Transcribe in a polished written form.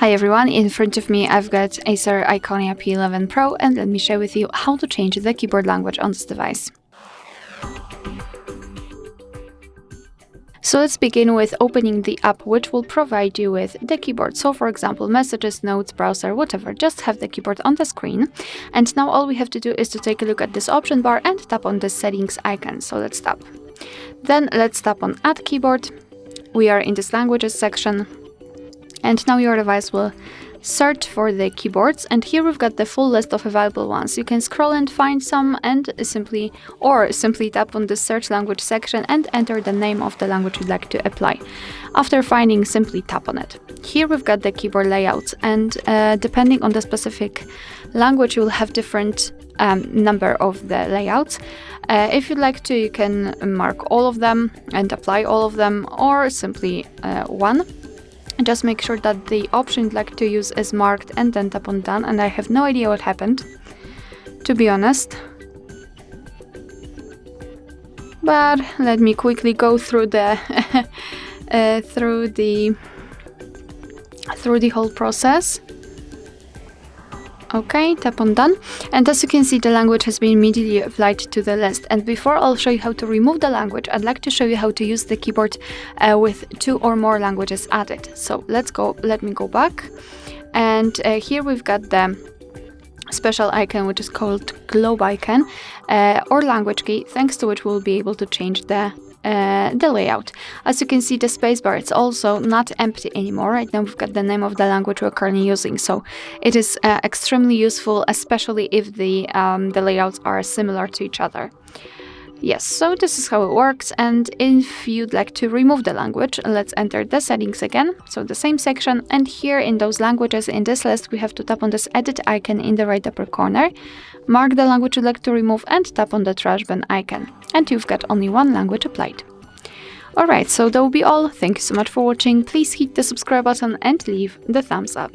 Hi everyone, in front of me I've got ACER Iconia P11 Pro, and let me share with you how to change the keyboard language on this device. So let's begin with opening the app which will provide you with the keyboard. So for example, messages, notes, browser, whatever, just have the keyboard on the screen. And now all we have to do is to take a look at this option bar and tap on the settings icon. So let's tap. Then let's tap on add keyboard. We are in this languages section. And now your device will search for the keyboards, and here we've got the full list of available ones. You can scroll and find some and simply tap on the search language section and enter the name of the language you'd like to apply. After finding, simply tap on it. Here we've got the keyboard layouts, and depending on the specific language you will have different number of the layouts. If you'd like to, you can mark all of them and apply all of them, or simply one. Just make sure that the option you'd like to use is marked and then tap on done, and I have no idea what happened, to be honest. But let me quickly go through the through the whole process. Okay, tap on done, and as you can see, the language has been immediately applied to the list. And before I'll show you how to remove the language, I'd like to show you how to use the keyboard with 2 or more languages added. So let me go back, and here we've got the special icon which is called globe icon or language key, thanks to which we'll be able to change the layout. As you can see, the spacebar, it's also not empty anymore. Right now we've got the name of the language we're currently using, so it is extremely useful, especially if the layouts are similar to each other. Yes, so this is how it works, and if you'd like to remove the language, let's enter the settings again, so the same section, and here in those languages in this list we have to tap on this edit icon in the right upper corner, mark the language you'd like to remove, and tap on the trash bin icon, and you've got only one language applied. Alright, so that will be all. Thank you so much for watching. Please hit the subscribe button and leave the thumbs up.